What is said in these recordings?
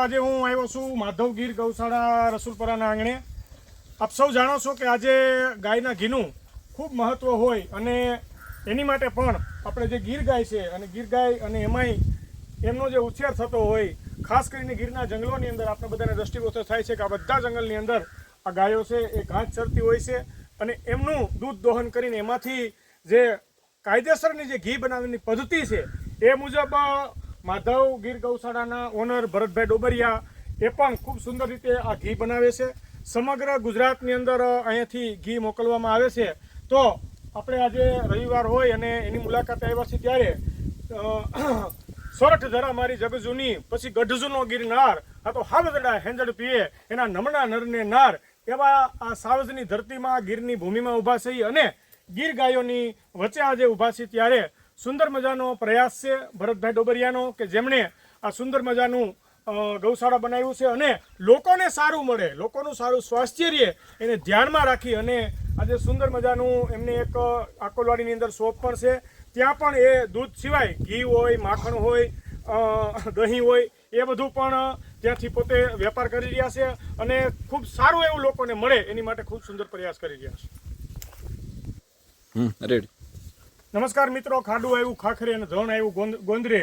આજે હું આવ્યો છું માધવ ગીર ગૌશાળા રસુલપરાના આંગણે। આપ સૌ જાણો છો કે આજે ગાયના ઘીનું ખૂબ મહત્ત્વ હોય અને એની માટે પણ આપણે જે ગીર ગાય છે અને ગીર ગાય અને એમાંય એમનો જે ઉછેર થતો હોય, ખાસ કરીને ગીરના જંગલોની અંદર આપણે બધાને દ્રષ્ટિગોચર થાય છે કે આ બધા જંગલની અંદર આ ગાયો છે એ ઘાસ ચરતી હોય છે અને એમનું દૂધ દોહન કરીને એમાંથી જે કાયદેસરની જે ઘી બનાવવાની પદ્ધતિ છે એ મુજબ માધવ ગીર ગૌશાળાના ઓનર ભરતભાઈ ડોબરિયા એ પણ ખૂબ સુંદર રીતે આ ઘી બનાવે છે। સમગ્ર ગુજરાતની અંદર અહીંયાથી ઘી મોકલવામાં આવે છે। તો આપણે આજે રવિવાર હોય અને એની મુલાકાતે આવ્યા છીએ ત્યારે સોરઠ જરા મારી જગજૂની પછી ગઢજૂનો ગિરનાર આ તો હાવદડા હેંજડ પીએ એના નમણા નરને નાર એવા આ સાવજની ધરતીમાં ગીરની ભૂમિમાં ઊભા છે અને ગીર ગાયોની વચ્ચે આજે ઊભા છે ત્યારે સુંદર મજાનો પ્રયાસ છે ભરતભાઈ ડોબરિયાનો કે જેમણે આ સુંદર મજાનું ગૌશાળા બનાવ્યું છે અને લોકોને સારું મળે, લોકોનું સારું સ્વાસ્થ્ય રહે એને ધ્યાનમાં રાખી અને આજે સુંદર મજાનું એમને એક આકોલવાડીની અંદર શોપ પણ છે। ત્યાં પણ એ દૂધ સિવાય ઘી હોય, માખણ હોય, દહીં હોય એ બધું પણ ત્યાંથી પોતે વેપાર કરી રહ્યા છે અને ખૂબ સારું એવું લોકોને મળે એની માટે ખૂબ સુંદર પ્રયાસ કરી રહ્યા છે। રેડી નમસ્કાર મિત્રો, ખાડું આવ્યું ખાખરે અને ધણ આવ્યું ગોંદરે,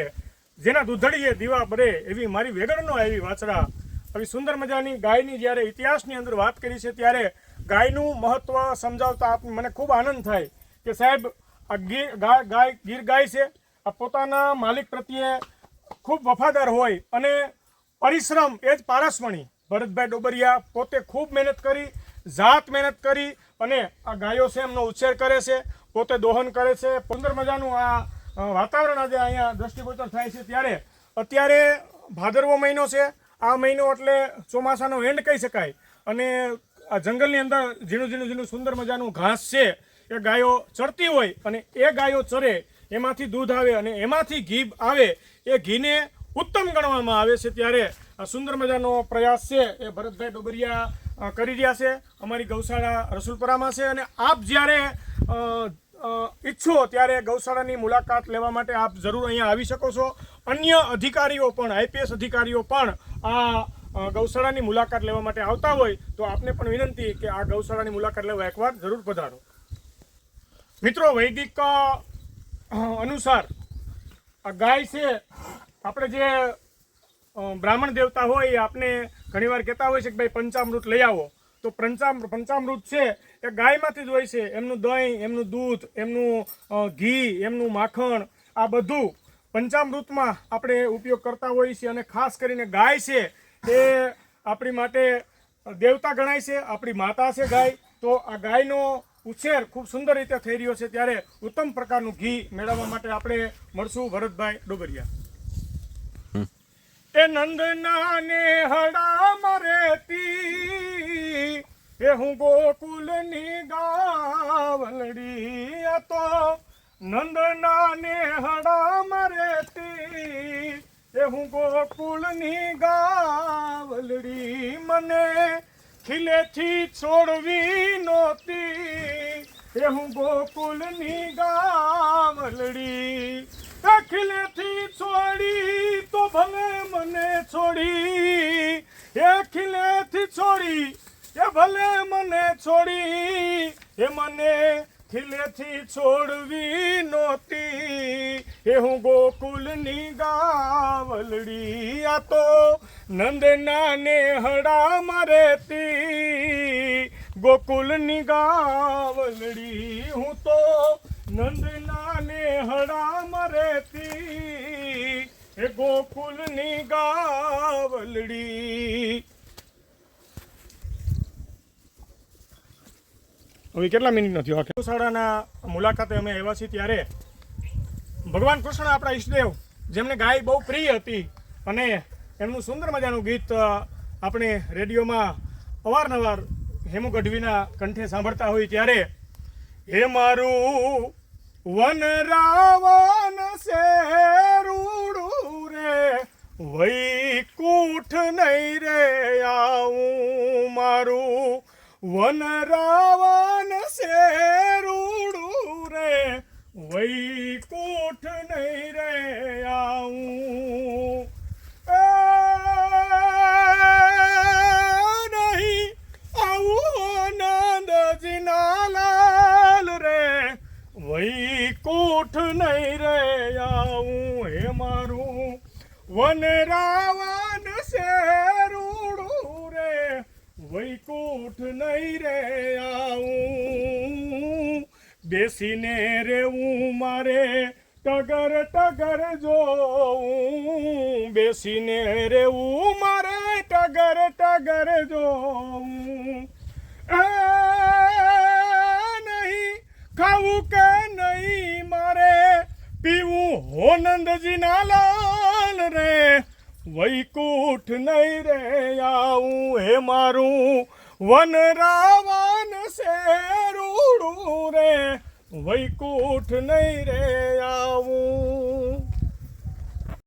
જેના દૂધડીએ દીવા બરે એવી મારી વેગળનો આવી વાછડા। આવી સુંદર મજાની ગાયની જ્યારે ઇતિહાસની અંદર વાત કરી છે ત્યારે ગાયનું મહત્વ સમજાવતા મને ખૂબ આનંદ થાય કે સાહેબ આ ગીર ગાય છે આ પોતાના માલિક પ્રત્યે ખૂબ વફાદાર હોય અને પરિશ્રમ એ જ પારસમણી। ભરતભાઈ ડોબરિયા પોતે ખૂબ મહેનત કરી, જાત મહેનત કરી અને આ ગાયો છે એમનો ઉછેર કરે છે, પોતે દોહન કરે છે। સુંદર મજાનું આ વાતાવરણ આજે અહીંયા દ્રષ્ટિગોચર થાય છે ત્યારે અત્યારે ભાદરવો મહિનો છે। આ મહિનો એટલે ચોમાસાનો એન્ડ કહી શકાય અને આ જંગલની અંદર ઝીણું સુંદર મજાનું ઘાસ છે એ ગાયો ચરતી હોય અને એ ગાયો ચરે એમાંથી દૂધ આવે અને એમાંથી ઘી આવે, એ ઘીને ઉત્તમ ગણવામાં આવે છે। ત્યારે આ સુંદર મજાનો પ્રયાસ છે એ ભરતભાઈ ડોબરિયા કરી રહ્યા છે અમારી ગૌશાળા રસુલપરામાં છે અને આપ જ્યારે ઈચ્છો ત્યારે ગૌશાળાની મુલાકાત લેવા માટે આપ જરૂર અહીંયા આવી શકો છો। અન્ય અધિકારીઓ પણ, આઈપીએસ અધિકારીઓ પણ આ ગૌશાળાની મુલાકાત લેવા માટે આવતા હોય તો આપને પણ વિનંતી કે આ ગૌશાળાની મુલાકાત લેવા એકવાર જરૂર પધારો। મિત્રો, વૈદિક અનુસાર આ ગાય છે આપણે જે બ્રાહ્મણ દેવતા હોય એ આપને ઘણીવાર કહેતા હોય છે કે ભાઈ પંચામૃત લઈ આવો, તો પંચામૃત છે એ ગાયમાંથી જ હોય છે। એમનું દહીં, એમનું દૂધ, એમનું ઘી, એમનું માખણ આ બધું પંચામૃતમાં આપણે ઉપયોગ કરતા હોઈએ છીએ અને ખાસ કરીને ગાય છે એ આપણી માટે દેવતા ગણાય છે, આપણી માતા છે ગાય। તો આ ગાયનો ઉછેર ખૂબ સુંદર રીતે થઈ રહ્યો છે ત્યારે ઉત્તમ પ્રકારનું ઘી મેળવવા માટે આપણે મળશું ભરતભાઈ ડોબરિયા। એ નંદના ને હડા મરેતી એ હું ગોકુલની ગાવલડી, આ તો નંદના ને હડા મરેતી એ હું ગોકુલની ગાવલડી, મને ખીલેથી છોડવી નહોતી એ હું ગોકુલની ગાવલડી, ખીલેથી છોડી તો ભલે મને છોડી, એ ખીલેથી છોડી એ ભલે મને છોડી, એ મને ખીલેથી છોડવી નહોતી એ હું ગોકુલની ગાવલડી, આ તો નંદના ને હડામાં રહેતી ગોકુલની ગાવલડી, હું તો નંદના ને હડામાં રહેતી એ ગોકુલની ગાવલડી। હવે કેટલા મિનિટ નથી આ ગૌશાળાના મુલાકાતે અમે આવ્યા છીએ ત્યારે ભગવાન કૃષ્ણ આપણા ઈષ્ટદેવ જેમને ગાય બહુ પ્રિય હતી અને એમનું સુંદર મજાનું ગીત આપણે રેડિયોમાં અવારનવાર હેમુ ગઢવીના કંઠે સાંભળતા હોય ત્યારે હે મારું વન રાવણ છે રૂડું રે વૈકુંઠ નહીં રે આવું, મારું વન રાવણ છે રૂડું રે વૈકુંઠ નહીં રે આવું। વન રાવણ સે રૂડું રે વૈકુંઠ નહીં રે આવું બેસીને રેવું મારે ટગર ટગર જોઉં બેસીને રેવું મારે ટગર ટગર જોઉં નહીં ખાવું કે નહીં મારે પીવું હો નંદજીના લાલ રે વૈકુંઠ નહીં રે આવું હે મારું વન રાવણ સે રૂડું રે વૈકુંઠ નહીં રે આવું